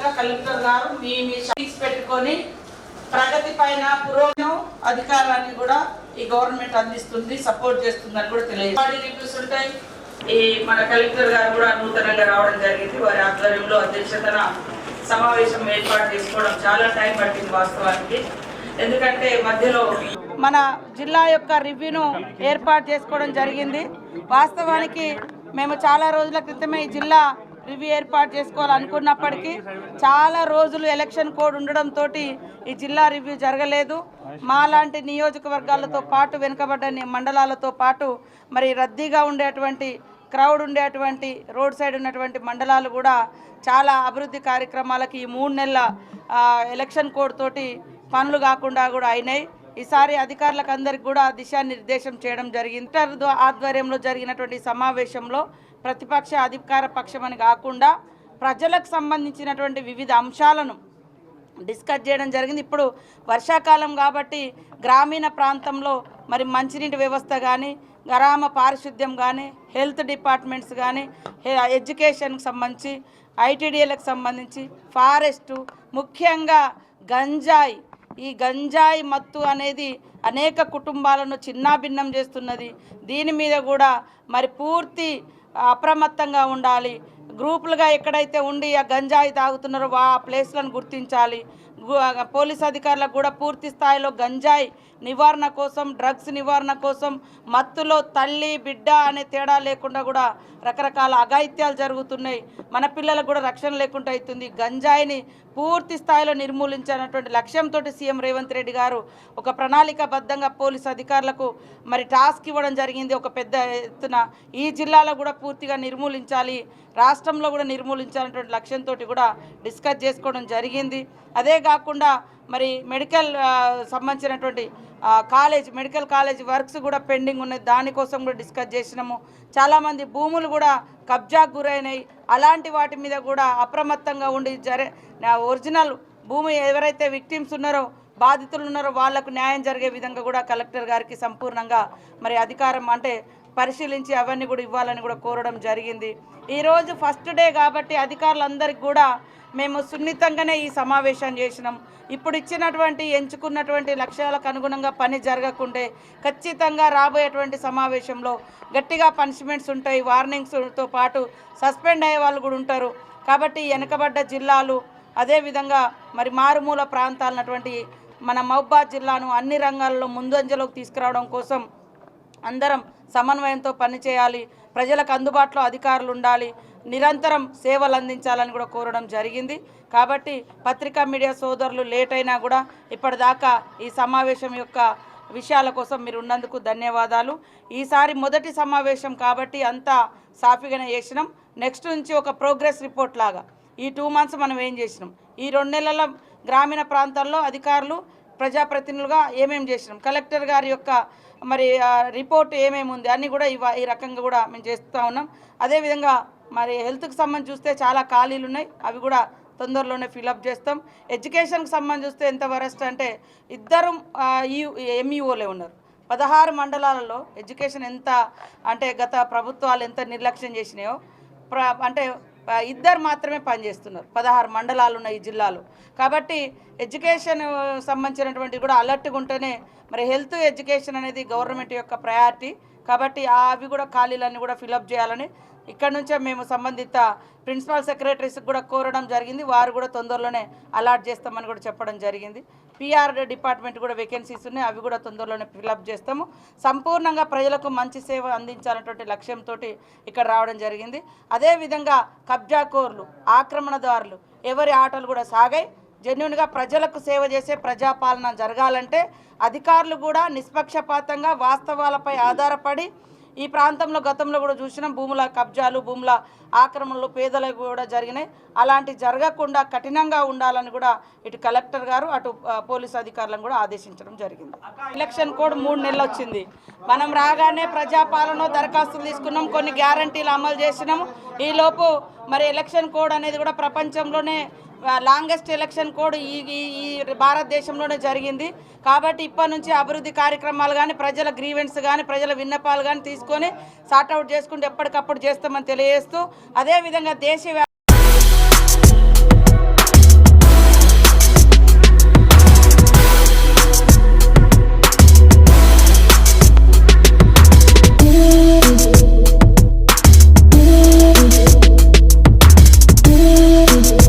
Collector గారు మీ పెట్టుకొని ప్రగతి పైన పురోగతి అధికారాన్ని కూడా ఈ గవర్నమెంట్ అందిస్తుంది, సపోర్ట్ చేస్తుందని కూడా తెలియదు. రివ్యూస్ ఉంటాయి. ఈ మన కలెక్టర్ గారు కూడా నూతనంగా రావడం జరిగింది. వారి ఆధ్వర్యంలో అధ్యక్షతన సమావేశం ఏర్పాటు చేసుకోవడం చాలా టైం పట్టింది వాస్తవానికి. ఎందుకంటే మధ్యలో మన జిల్లా యొక్క రివ్యూను ఏర్పాటు చేసుకోవడం జరిగింది. వాస్తవానికి మేము చాలా రోజుల క్రితమే ఈ జిల్లా రివ్యూ ఏర్పాటు చేసుకోవాలనుకున్నప్పటికీ చాలా రోజులు ఎలక్షన్ కోడ్ ఉండడంతో ఈ జిల్లా రివ్యూ జరగలేదు. మాలాంటి నియోజకవర్గాలతో పాటు వెనుకబడ్డ మండలాలతో పాటు మరి రద్దీగా ఉండేటువంటి క్రౌడ్ ఉండేటువంటి రోడ్ సైడ్ ఉన్నటువంటి మండలాలు కూడా చాలా అభివృద్ధి కార్యక్రమాలకి ఈ 3 నెలల ఎలక్షన్ కోడ్ తోటి పనులు కాకుండా కూడా అయినాయి. ఈసారి అధికారులకు అందరికి కూడా దిశానిర్దేశం చేయడం జరిగింది. ఆధ్వర్యంలో జరిగినటువంటి సమావేశంలో ప్రతిపక్ష అధికార పక్షమని కాకుండా ప్రజలకు సంబంధించినటువంటి వివిధ అంశాలను డిస్కస్ చేయడం జరిగింది. ఇప్పుడు వర్షాకాలం కాబట్టి గ్రామీణ ప్రాంతంలో మరి మంచినీటి వ్యవస్థ కానీ, గ్రామ పారిశుద్ధ్యం కానీ, హెల్త్ డిపార్ట్మెంట్స్ కానీ, ఎడ్యుకేషన్కి సంబంధించి, ఐటీడీఏలకు సంబంధించి, ఫారెస్టు, ముఖ్యంగా గంజాయి, ఈ గంజాయి మత్తు అనేది అనేక కుటుంబాలను చిన్నాభిన్నం చేస్తున్నది. దీని మీద కూడా మరి పూర్తి అప్రమత్తంగా ఉండాలి. గ్రూపులుగా ఎక్కడైతే ఉండి ఆ గంజాయి తాగుతున్నారో ఆ ప్లేస్లను గుర్తించాలి. పోలీస్ అధికారులకు కూడా పూర్తి స్థాయిలో గంజాయి నివారణ కోసం, డ్రగ్స్ నివారణ కోసం, మత్తులో తల్లి బిడ్డ అనే తేడా లేకుండా కూడా రకరకాల అఘాయిత్యాలు జరుగుతున్నాయి. మన పిల్లలకు కూడా రక్షణ లేకుండా అవుతుంది. గంజాయిని పూర్తి స్థాయిలో నిర్మూలించాలన్నటువంటి లక్ష్యంతో సీఎం రేవంత్ రెడ్డి గారు ఒక ప్రణాళికాబద్ధంగా పోలీసు అధికారులకు మరి టాస్క్ ఇవ్వడం జరిగింది. ఒక పెద్ద ఎత్తున ఈ జిల్లాలో కూడా పూర్తిగా నిర్మూలించాలి, రాష్ట్రంలో కూడా నిర్మూలించాలన్నటువంటి లక్ష్యంతో కూడా డిస్కస్ చేసుకోవడం జరిగింది. అదే కాకుండా మరి మెడికల్ సంబంధించినటువంటి మెడికల్ కాలేజ్ వర్క్స్ కూడా పెండింగ్ ఉన్నాయి. దానికోసం కూడా డిస్కస్ చేసినాము. చాలామంది భూములు కూడా కబ్జాకు గురైనాయి. అలాంటి వాటి మీద కూడా అప్రమత్తంగా ఉండి ఒరిజినల్ భూమి ఎవరైతే విక్టిమ్స్ ఉన్నారో, బాధితులు ఉన్నారో వాళ్లకు న్యాయం జరిగే విధంగా కూడా కలెక్టర్ గారికి సంపూర్ణంగా మరి అధికారం పరిశీలించి అవన్నీ కూడా ఇవ్వాలని కూడా కోరడం జరిగింది. ఈరోజు ఫస్ట్ డే కాబట్టి అధికారులందరికీ కూడా మేము సున్నితంగానే ఈ సమావేశం చేసినాం. ఇప్పుడు ఇచ్చినటువంటి ఎంచుకున్నటువంటి లక్ష్యాలకు అనుగుణంగా పని జరగకుంటే ఖచ్చితంగా రాబోయేటువంటి సమావేశంలో గట్టిగా పనిష్మెంట్స్ ఉంటాయి. వార్నింగ్స్తో పాటు సస్పెండ్ అయ్యే వాళ్ళు కూడా ఉంటారు. కాబట్టి వెనుకబడ్డ జిల్లాలు, అదేవిధంగా మరి మారుమూల ప్రాంతాలన్నటువంటి మన మహబూబాబాద్ జిల్లాను అన్ని రంగాల్లో ముందంజలోకి తీసుకురావడం కోసం అందరం సమన్వయంతో పనిచేయాలి. ప్రజలకు అందుబాటులో అధికారులు ఉండాలి, నిరంతరం సేవలు అందించాలని కూడా కోరడం జరిగింది. కాబట్టి పత్రికా మీడియా సోదరులు లేట్ అయినా కూడా ఇప్పటిదాకా ఈ సమావేశం యొక్క విషయాల కోసం మీరు ఉన్నందుకు ధన్యవాదాలు. ఈసారి మొదటి సమావేశం కాబట్టి అంతా సాఫీగానే చేసినాం. నెక్స్ట్ నుంచి ఒక ప్రోగ్రెస్ రిపోర్ట్ లాగా ఈ 2 months మనం ఏం చేసినాం, ఈ 2 నెలల గ్రామీణ ప్రాంతాల్లో అధికారులు ప్రజాప్రతినిధులుగా ఏమేమి చేసినాం, కలెక్టర్ గారి యొక్క మరి రిపోర్ట్ ఏమేమి ఉంది అన్నీ కూడా ఈ రకంగా కూడా మేము చేస్తూ ఉన్నాం. అదేవిధంగా మరి హెల్త్కి సంబంధించి చూస్తే చాలా ఖాళీలు ఉన్నాయి, అవి కూడా తొందరలోనే ఫిలప్ చేస్తాం. ఎడ్యుకేషన్కి సంబంధించి చూస్తే ఎంత వరస్ట్ అంటే 2 ఎంఈఓలే ఉన్నారు. 16 మండలాలలో ఎడ్యుకేషన్ ఎంత అంటే గత ప్రభుత్వాలు ఎంత నిర్లక్ష్యం చేసినాయో అంటే 2 మాత్రమే పనిచేస్తున్నారు. 16 మండలాలు ఉన్నాయి ఈ జిల్లాలో. కాబట్టి ఎడ్యుకేషన్ సంబంధించినటువంటి కూడా అలర్ట్గా ఉంటేనే మరి హెల్త్ ఎడ్యుకేషన్ అనేది గవర్నమెంట్ యొక్క ప్రయారిటీ. కాబట్టి అవి కూడా ఖాళీలన్నీ కూడా ఫిలప్ చేయాలని ఇక్కడ నుంచే మేము సంబంధిత ప్రిన్సిపల్ సెక్రటరీస్కి కూడా కోరడం జరిగింది. వారు కూడా తొందరలోనే అలాట్ చేస్తామని కూడా చెప్పడం జరిగింది. పిఆర్ డిపార్ట్మెంట్ కూడా వేకెన్సీస్ ఉన్నాయి, అవి కూడా తొందరలోనే ఫిలప్ చేస్తాము. సంపూర్ణంగా ప్రజలకు మంచి సేవ అందించాలన్నటువంటి లక్ష్యంతో ఇక్కడ రావడం జరిగింది. అదేవిధంగా కబ్జాకోర్లు, ఆక్రమణదారులు ఎవరి ఆటలు కూడా సాగాయి. జెన్యూన్గా ప్రజలకు సేవ చేసే ప్రజాపాలన జరగాలంటే అధికారులు కూడా నిష్పక్షపాతంగా వాస్తవాలపై ఆధారపడి ఈ ప్రాంతంలో గతంలో కూడా చూసినాం భూముల కబ్జాలు, భూముల ఆక్రమణలు పేదలకు కూడా జరిగినాయి. అలాంటి జరగకుండా కఠినంగా ఉండాలని కూడా ఇటు కలెక్టర్ గారు అటు పోలీసు అధికారులను కూడా ఆదేశించడం జరిగింది. ఎలక్షన్ కోడ్ 3 నెలలు వచ్చింది. మనం రాగానే ప్రజాపాలన దరఖాస్తులు తీసుకున్నాం, కొన్ని గ్యారంటీలు అమలు చేసినాము. ఈలోపు మరి ఎలక్షన్ కోడ్ అనేది కూడా ప్రపంచంలోనే లాంగెస్ట్ ఎలక్షన్ కోడ్ ఈ భారతదేశంలోనే జరిగింది. కాబట్టి ఇప్పటి నుంచి అభివృద్ధి కార్యక్రమాలు కానీ, ప్రజల గ్రీవెన్స్ కానీ, ప్రజల విన్నపాలు కానీ తీసుకొని సార్ట్అవుట్ చేసుకుంటూ ఎప్పటికప్పుడు చేస్తామని తెలియజేస్తూ, అదేవిధంగా దేశ